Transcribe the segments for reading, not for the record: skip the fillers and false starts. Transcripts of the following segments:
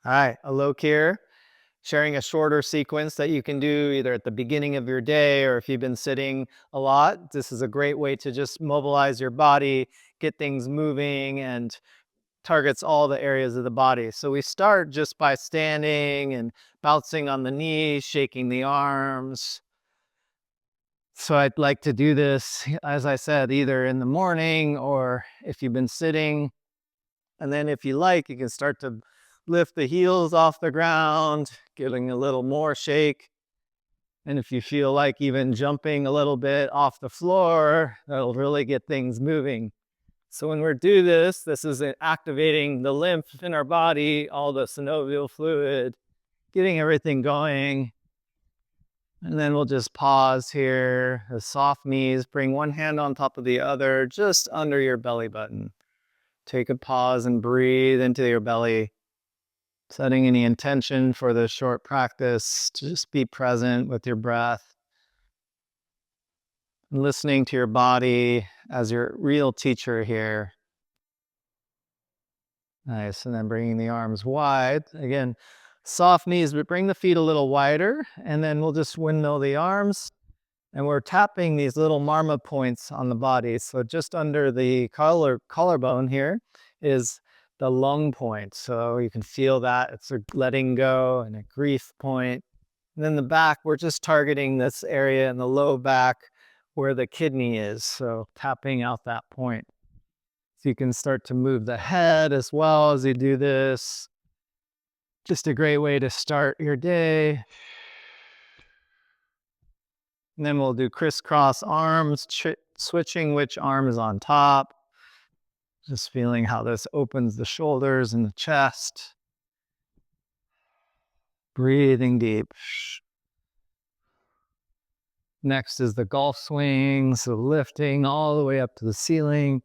All right, Alok here, sharing a shorter sequence that you can do either at the beginning of your day or if you've been sitting a lot. This is a great way to just mobilize your body, get things moving, and targets all the areas of the body. So we start just by standing and bouncing on the knees, shaking the arms. So I'd like to do this, as I said, either in the morning or if you've been sitting. And then if you like, you can start to lift the heels off the ground, getting a little more shake. And if you feel like even jumping a little bit off the floor, that'll really get things moving. So when we do this, this is activating the lymph in our body, all the synovial fluid, getting everything going. And then we'll just pause here, the soft knees, bring one hand on top of the other, just under your belly button. Take a pause and breathe into your belly, setting any intention for this short practice to just be present with your breath, and listening to your body as your real teacher here. Nice, and then bringing the arms wide. Again, soft knees, but bring the feet a little wider, and then we'll just windmill the arms. And we're tapping these little marma points on the body. So just under the collarbone here is the lung point. So you can feel that. It's a letting go and a grief point. And then the back, we're just targeting this area in the low back where the kidney is. So tapping out that point. So you can start to move the head as well as you do this. Just a great way to start your day. And then we'll do crisscross arms, switching which arm is on top. Just feeling how this opens the shoulders and the chest. Breathing deep. Next is the golf swing. So lifting all the way up to the ceiling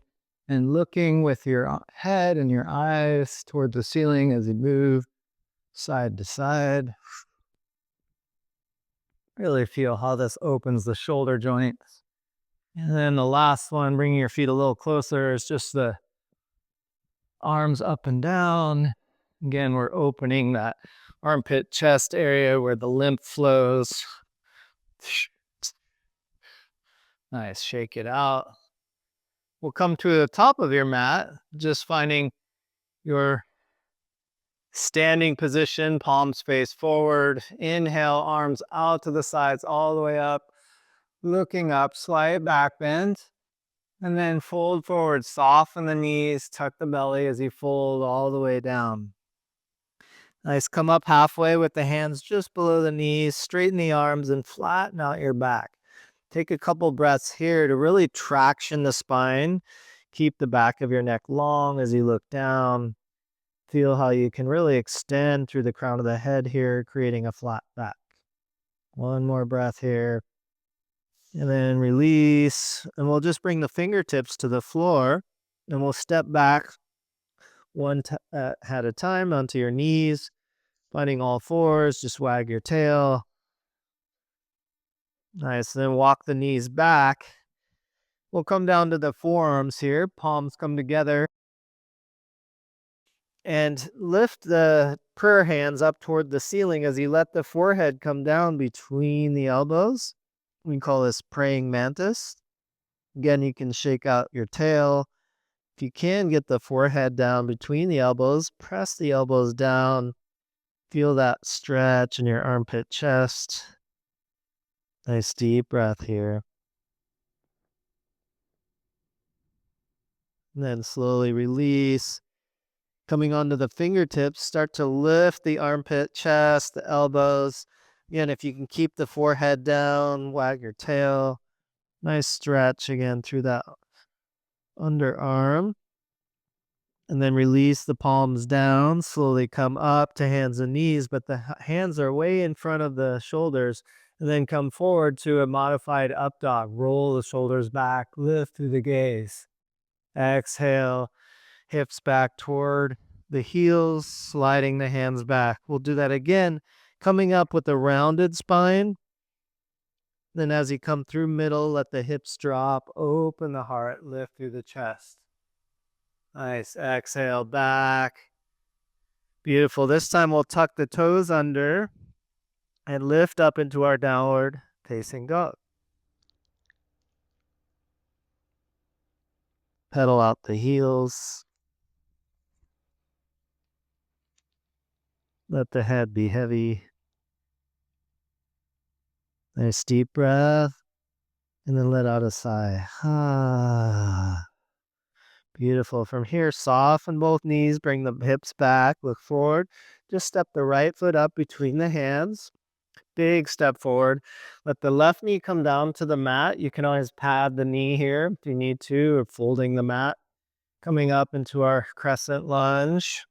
and looking with your head and your eyes toward the ceiling as you move side to side. Really feel how this opens the shoulder joints. And then the last one, bringing your feet a little closer, is just the arms up and down. Again, we're opening that armpit chest area where the lymph flows. Nice, shake it out. We'll come to the top of your mat, just finding your standing position, palms face forward. Inhale, arms out to the sides, all the way up. Looking up, slight back bend. And then fold forward, soften the knees, tuck the belly as you fold all the way down. Nice, come up halfway with the hands just below the knees, straighten the arms and flatten out your back. Take a couple breaths here to really traction the spine. Keep the back of your neck long as you look down. Feel how you can really extend through the crown of the head here, creating a flat back. One more breath here. And then release. And we'll just bring the fingertips to the floor. And we'll step back one at a time onto your knees. Finding all fours, just wag your tail. Nice, then walk the knees back. We'll come down to the forearms here. Palms come together. And lift the prayer hands up toward the ceiling as you let the forehead come down between the elbows. We call this praying mantis. Again, you can shake out your tail. If you can get the forehead down between the elbows, press the elbows down. Feel that stretch in your armpit chest. Nice deep breath here. And then slowly release. Coming onto the fingertips, start to lift the armpit, chest, the elbows. Again, if you can keep the forehead down, wag your tail. Nice stretch again through that underarm. And then release the palms down, slowly come up to hands and knees, but the hands are way in front of the shoulders. And then come forward to a modified up dog. Roll the shoulders back, lift through the gaze. Exhale, hips back toward the heels, sliding the hands back. We'll do that again, coming up with a rounded spine. Then as you come through middle, let the hips drop, open the heart, lift through the chest. Nice, exhale back. Beautiful. This time we'll tuck the toes under and lift up into our downward facing dog. Pedal out the heels. Let the head be heavy. Nice deep breath. And then let out a sigh. Ah. Beautiful. From here, soften both knees. Bring the hips back. Look forward. Just step the right foot up between the hands. Big step forward. Let the left knee come down to the mat. You can always pad the knee here if you need to, or folding the mat. Coming up into our crescent lunge.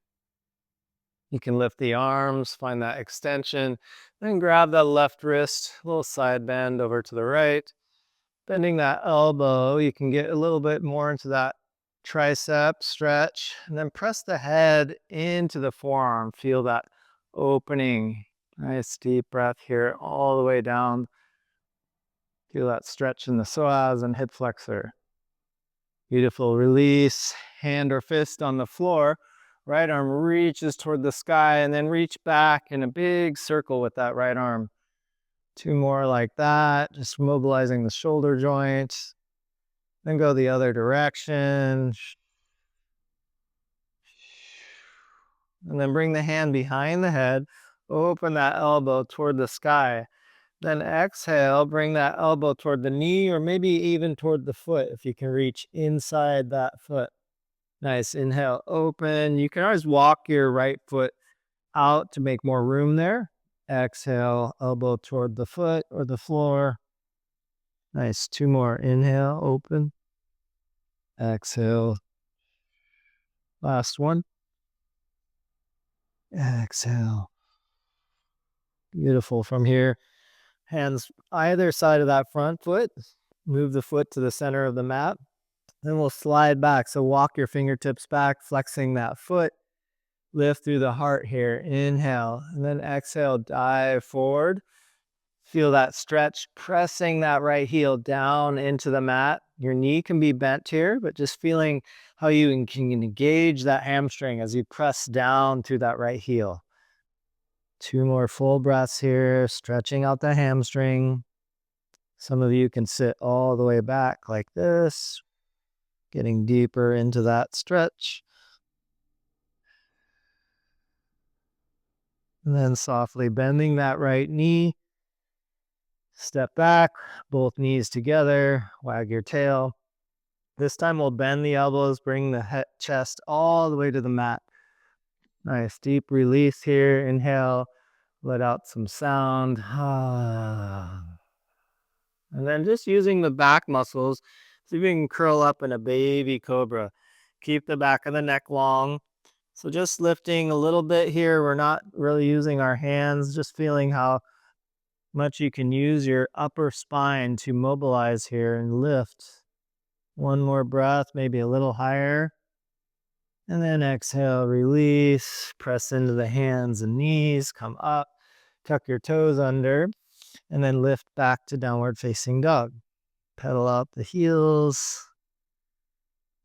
You can lift the arms, find that extension, then grab that left wrist, a little side bend over to the right. Bending that elbow, you can get a little bit more into that tricep stretch, and then press the head into the forearm. Feel that opening. Nice deep breath here all the way down. Feel that stretch in the psoas and hip flexor. Beautiful. Release, hand or fist on the floor. Right arm reaches toward the sky, and then reach back in a big circle with that right arm. 2 more like that, just mobilizing the shoulder joint. Then go the other direction. And then bring the hand behind the head. Open that elbow toward the sky. Then exhale, bring that elbow toward the knee or maybe even toward the foot if you can reach inside that foot. Nice. Inhale, open. You can always walk your right foot out to make more room there. Exhale, elbow toward the foot or the floor. Nice. 2 more. Inhale, open. Exhale. Last one. Exhale. Beautiful. From here, hands either side of that front foot. Move the foot to the center of the mat. Then we'll slide back. So walk your fingertips back, flexing that foot. Lift through the heart here. Inhale. And then exhale, dive forward. Feel that stretch, pressing that right heel down into the mat. Your knee can be bent here, but just feeling how you can engage that hamstring as you press down through that right heel. 2 more full breaths here, stretching out the hamstring. Some of you can sit all the way back like this, getting deeper into that stretch. And then softly bending that right knee. Step back, both knees together, wag your tail. This time we'll bend the elbows, bring the head, chest all the way to the mat. Nice deep release here. Inhale, let out some sound. And then just using the back muscles, see if you can curl up in a baby cobra. Keep the back of the neck long. So just lifting a little bit here. We're not really using our hands, just feeling how much you can use your upper spine to mobilize here and lift. 1 more breath, maybe a little higher. And then exhale, release, press into the hands and knees, come up, tuck your toes under, and then lift back to downward facing dog. Pedal out the heels.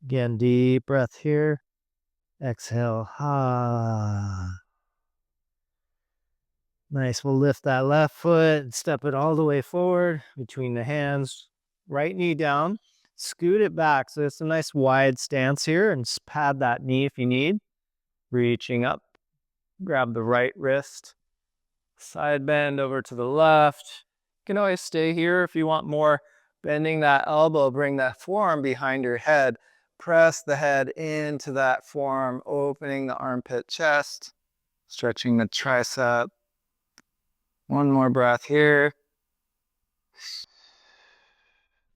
Again, deep breath here. Exhale, Nice. We'll lift that left foot and step it all the way forward between the hands. Right knee down. Scoot it back. So it's a nice wide stance here, and just pad that knee if you need. Reaching up. Grab the right wrist. Side bend over to the left. You can always stay here if you want more. Bending that elbow, bring that forearm behind your head. Press the head into that forearm, opening the armpit chest. Stretching the tricep. 1 more breath here.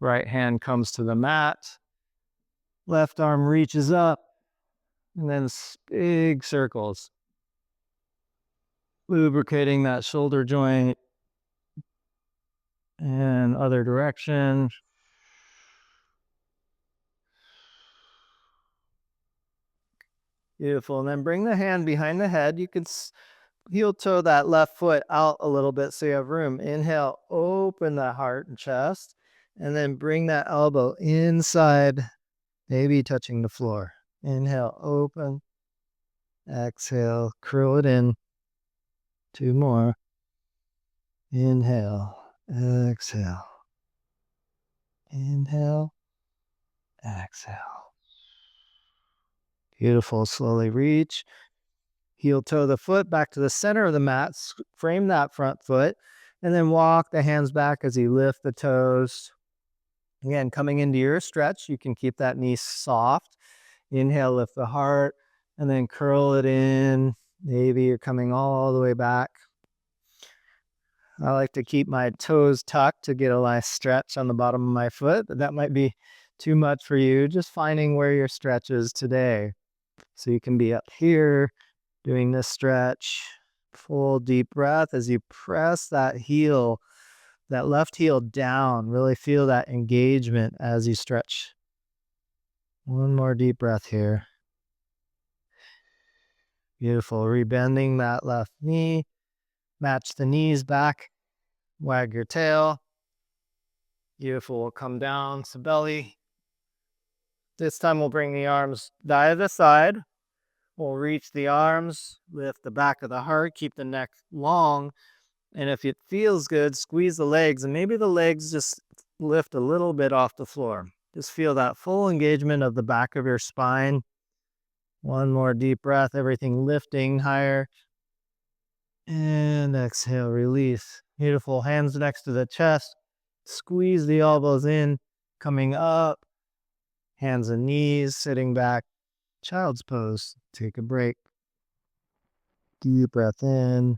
Right hand comes to the mat. Left arm reaches up. And then big circles. Lubricating that shoulder joint. And other direction. Beautiful. And then bring the hand behind the head. You can heel toe that left foot out a little bit so you have room. Inhale, open the heart and chest. And then bring that elbow inside, maybe touching the floor. Inhale, open. Exhale, curl it in. 2 more. Inhale, exhale. Inhale, exhale. Beautiful. Slowly reach. Heel toe the foot back to the center of the mat. Frame that front foot. And then walk the hands back as you lift the toes. Again, coming into your stretch, you can keep that knee soft. Inhale, lift the heart, and then curl it in. Maybe you're coming all the way back. I like to keep my toes tucked to get a nice stretch on the bottom of my foot, but that might be too much for you. Just finding where your stretch is today. So you can be up here doing this stretch. Full deep breath as you press that heel, that left heel down. Really feel that engagement as you stretch. One more deep breath here. Beautiful. Rebending that left knee. Match the knees back. Wag your tail. Beautiful. We'll come down to belly. This time we'll bring the arms to the side. We'll reach the arms, lift the back of the heart, keep the neck long. And if it feels good, squeeze the legs, and maybe the legs just lift a little bit off the floor. Just feel that full engagement of the back of your spine. One more deep breath, everything lifting higher. And exhale, release. Beautiful. Hands next to the chest. Squeeze the elbows in, coming up. Hands and knees, sitting back. Child's pose. Take a break. Deep breath in.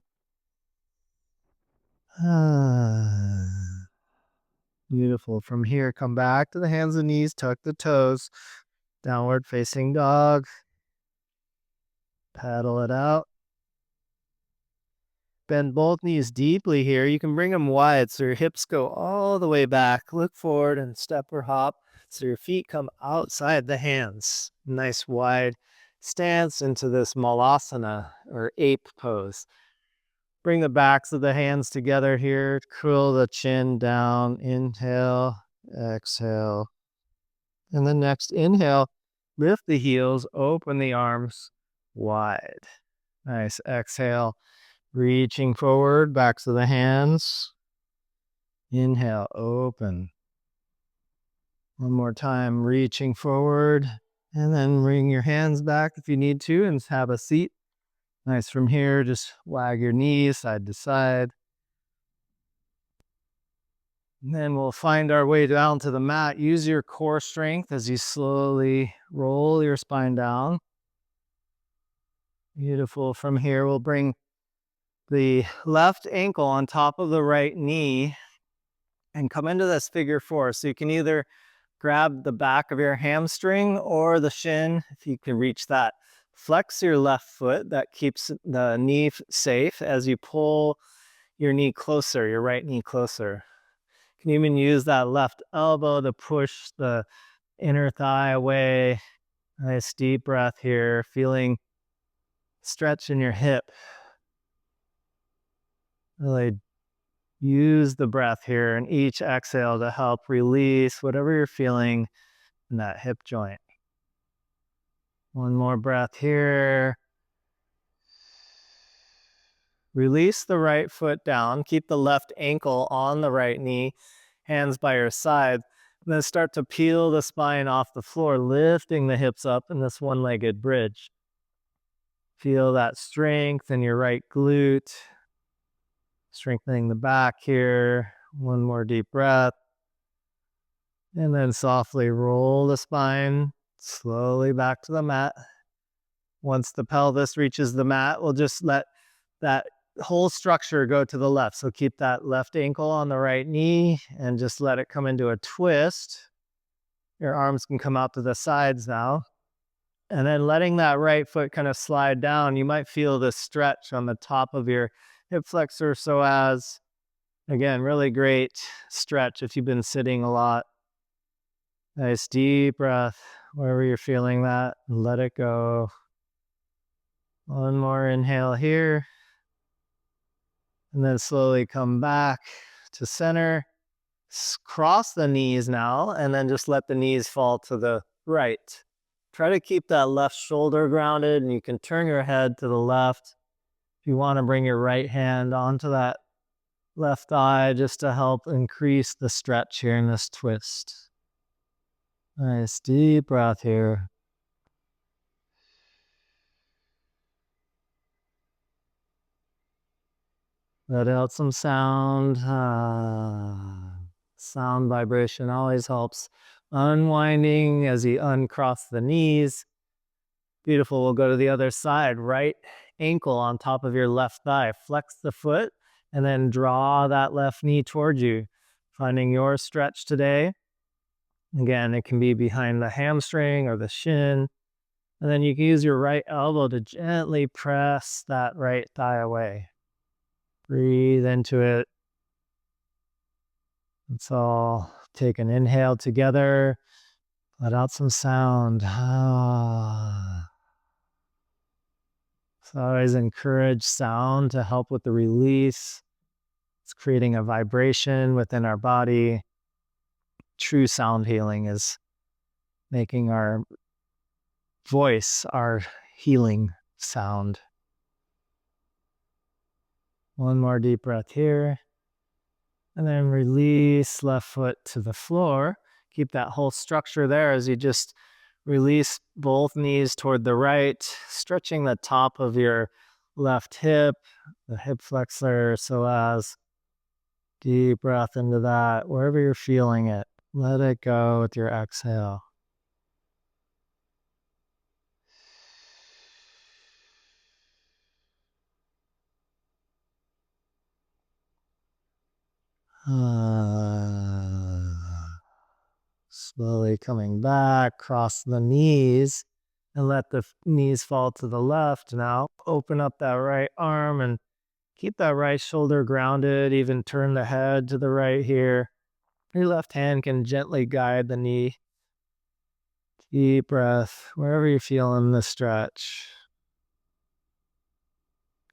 Beautiful. From here, come back to the hands and knees, tuck the toes. Downward facing dog. Paddle it out. Bend both knees deeply here. You can bring them wide so your hips go all the way back. Look forward and step or hop so your feet come outside the hands. Nice wide stance into this malasana or ape pose. Bring the backs of the hands together here. Curl the chin down. Inhale, exhale. And the next inhale, lift the heels, open the arms wide. Nice. Exhale. Reaching forward, backs of the hands. Inhale, open. One more time, reaching forward. And then bring your hands back if you need to and have a seat. Nice. From here, just wag your knees side to side. And then we'll find our way down to the mat. Use your core strength as you slowly roll your spine down. Beautiful. From here, we'll bring the left ankle on top of the right knee and come into this figure four. So you can either grab the back of your hamstring or the shin, if you can reach that. Flex your left foot. That keeps the knee safe as you pull your knee closer, your right knee closer. You can even use that left elbow to push the inner thigh away. Nice deep breath here, feeling stretch in your hip. Really use the breath here and each exhale to help release whatever you're feeling in that hip joint. One more breath here. Release the right foot down. Keep the left ankle on the right knee, hands by your side. And then start to peel the spine off the floor, lifting the hips up in this one-legged bridge. Feel that strength in your right glute. Strengthening the back here. One more deep breath. And then softly roll the spine slowly back to the mat. Once the pelvis reaches the mat, we'll just let that whole structure go to the left. So keep that left ankle on the right knee and just let it come into a twist. Your arms can come out to the sides now. And then letting that right foot kind of slide down, you might feel this stretch on the top of your hip flexor psoas. Again, really great stretch if you've been sitting a lot. Nice deep breath. Wherever you're feeling that, let it go. One more inhale here. And then slowly come back to center. Cross the knees now, and then just let the knees fall to the right. Try to keep that left shoulder grounded, and you can turn your head to the left. If you want to bring your right hand onto that left thigh just to help increase the stretch here in this twist. Nice deep breath here. Let out some sound. Sound vibration always helps. Unwinding as you uncross the knees. Beautiful. We'll go to the other side. Right ankle on top of your left thigh. Flex the foot and then draw that left knee towards you. Finding your stretch today. Again, it can be behind the hamstring or the shin. And then you can use your right elbow to gently press that right thigh away. Breathe into it. Let's all take an inhale together. Let out some sound. So always encourage sound to help with the release. It's creating a vibration within our body. True sound healing is making our voice our healing sound. One more deep breath here. And then release left foot to the floor. Keep that whole structure there as you just release both knees toward the right, stretching the top of your left hip, the hip flexor, so as deep breath into that, wherever you're feeling it. Let it go with your exhale. Slowly coming back, cross the knees and let the knees fall to the left. Now open up that right arm and keep that right shoulder grounded. Even turn the head to the right here. Your left hand can gently guide the knee. Deep breath wherever you're feeling the stretch.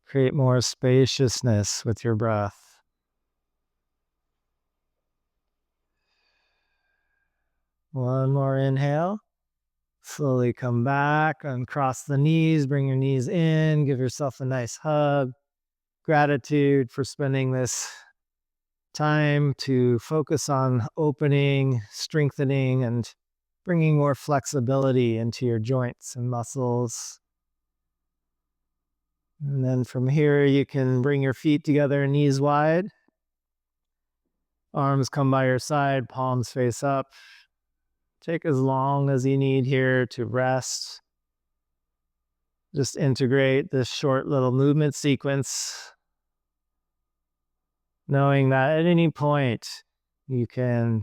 Create more spaciousness with your breath. One more inhale. Slowly come back, uncross the knees, bring your knees in, give yourself a nice hug. Gratitude for spending this time to focus on opening, strengthening, and bringing more flexibility into your joints and muscles. And then from here, you can bring your feet together, knees wide. Arms come by your side, palms face up. Take as long as you need here to rest. Just integrate this short little movement sequence, knowing that at any point you can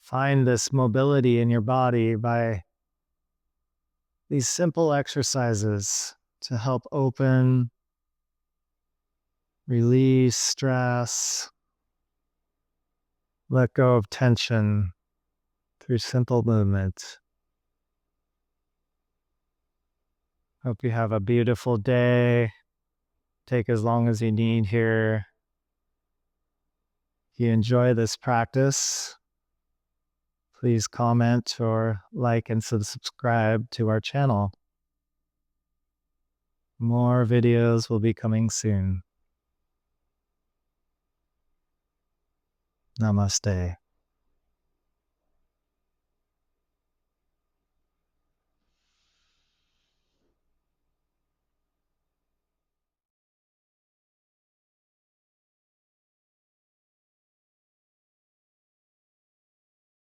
find this mobility in your body by these simple exercises to help open, release stress, let go of tension through simple movement. Hope you have a beautiful day. Take as long as you need here. If you enjoy this practice, please comment or like and subscribe to our channel. More videos will be coming soon. Namaste.